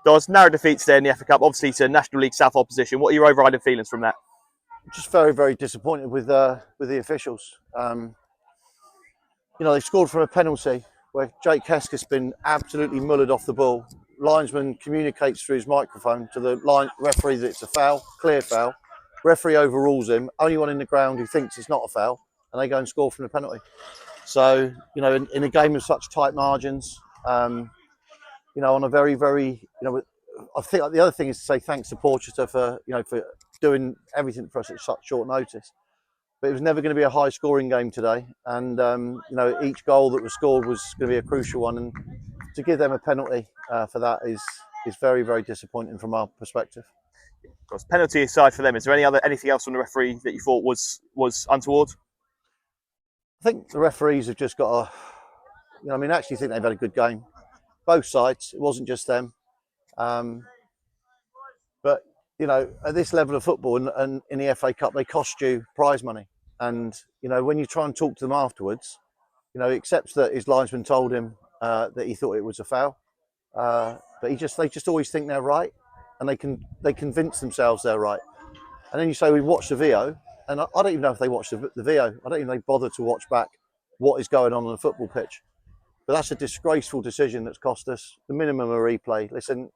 There's narrow defeats there in the FA Cup, obviously to National League South opposition. What are your overriding feelings from that? Just very, very disappointed with the officials. They scored from a penalty where Jake Hesketh's been absolutely mullered off the ball. Linesman communicates through his microphone to the referee that it's a foul, clear foul. Referee overrules him. Only one in the ground who thinks it's not a foul, and they go and score from the penalty. So, in a game of such tight margins, on a very, very, I think the other thing is to say thanks to Porchester for doing everything for us at such short notice. But it was never going to be a high-scoring game today, and each goal that was scored was going to be a crucial one. And to give them a penalty for that is very, very disappointing from our perspective. Of course, penalty aside for them, is there anything else from the referee that you thought was untoward? I think the referees have just got I actually think they've had a good game, both sides. It wasn't just them, but at this level of football and in the FA Cup, they cost you prize money. And when you try and talk to them afterwards, he accepts that his linesman told him that he thought it was a foul, but they just always think they're right, and they convince themselves they're right. And then you say we watched the VO, and I don't even know if they watched the VO. I don't even bother to watch back what is going on the football pitch. But that's a disgraceful decision that's cost us the minimum of replay. Listen,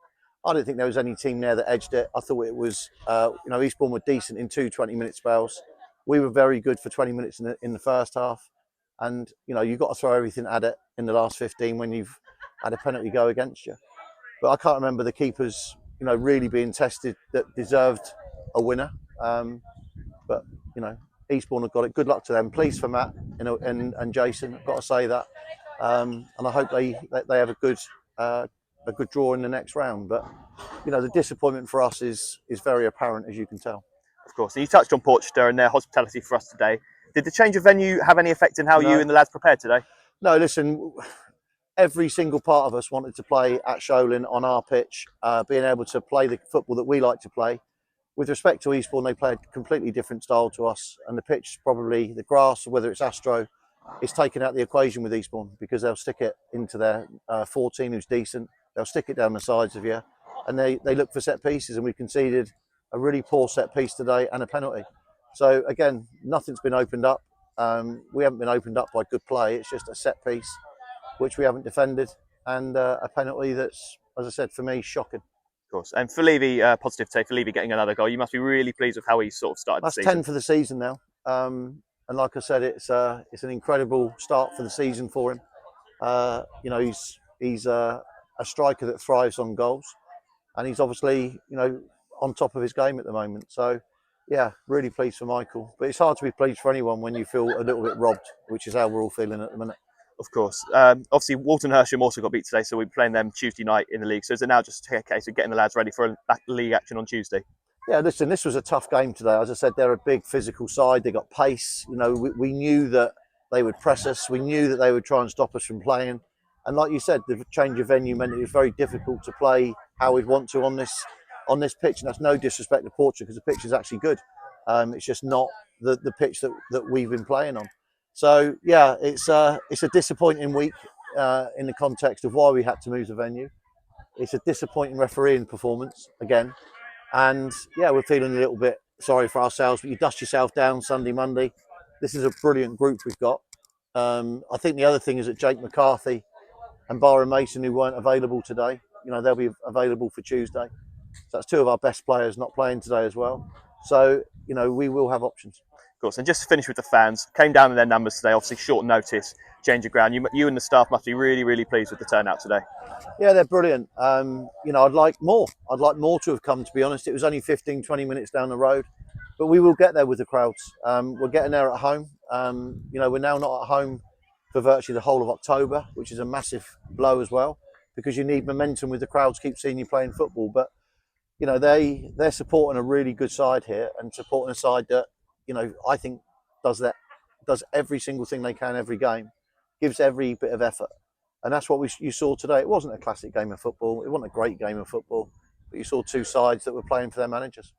I don't think there was any team there that edged it. I thought it was, Eastbourne were decent in 2 20-minute spells. We were very good for 20 minutes in the first half. And, you've got to throw everything at it in the last 15 when you've had a penalty go against you. But I can't remember the keepers, really being tested that deserved a winner. But, Eastbourne have got it. Good luck to them. Pleased for Matt and Jason. I've got to say that. And I hope they have a good draw in the next round. But, the disappointment for us is very apparent, as you can tell. Of course. So you touched on Porchester and their hospitality for us today. Did the change of venue have any effect in how you and the lads prepared today? No, listen, every single part of us wanted to play at Sholing on our pitch, being able to play the football that we like to play. With respect to Eastbourne, they play a completely different style to us, and the pitch, probably the grass, whether it's Astro, is taken out the equation with Eastbourne, because they'll stick it into their 14 who's decent. They'll stick it down the sides of you, and they look for set pieces, and we conceded a really poor set piece today and a penalty. So again, nothing's been opened up. We haven't been opened up by good play. It's just a set piece, which we haven't defended, and a penalty that's, as I said, for me, shocking. Of course. And for Levy, positive today, for Levy getting another goal, you must be really pleased with how he sort of started the season. That's 10 for the season now. And like I said, it's an incredible start for the season for him. He's a striker that thrives on goals, and he's obviously, on top of his game at the moment. So, yeah, really pleased for Michael. But it's hard to be pleased for anyone when you feel a little bit robbed, which is how we're all feeling at the minute. Of course. Obviously, Walton Hersham also got beat today, so we'll be playing them Tuesday night in the league. So is it now just a case of getting the lads ready for league action on Tuesday? Yeah, listen, this was a tough game today. As I said, they're a big physical side. They got pace. We knew that they would press us. We knew that they would try and stop us from playing. And like you said, the change of venue meant it was very difficult to play how we'd want to on this pitch. And that's no disrespect to Portugal, because the pitch is actually good. It's just not the pitch that we've been playing on. So yeah, it's a disappointing week in the context of why we had to move the venue. It's a disappointing refereeing performance again, and yeah, we're feeling a little bit sorry for ourselves. But you dust yourself down Sunday, Monday. This is a brilliant group we've got. I think the other thing is that Jake McCarthy and Byron Mason, who weren't available today, they'll be available for Tuesday. So that's two of our best players not playing today as well. So we will have options. Of course, and just to finish with the fans, came down in their numbers today, obviously short notice, change of ground. You and the staff must be really, really pleased with the turnout today. Yeah, they're brilliant. I'd like more. I'd like more to have come, to be honest. It was only 15, 20 minutes down the road, but we will get there with the crowds. We're getting there at home. We're now not at home for virtually the whole of October, which is a massive blow as well, because you need momentum with the crowds, keep seeing you playing football. But, they're supporting a really good side here, and supporting a side that, I think does every single thing they can every game, gives every bit of effort. And that's what you saw today. It wasn't a classic game of football. It wasn't a great game of football, but you saw two sides that were playing for their managers.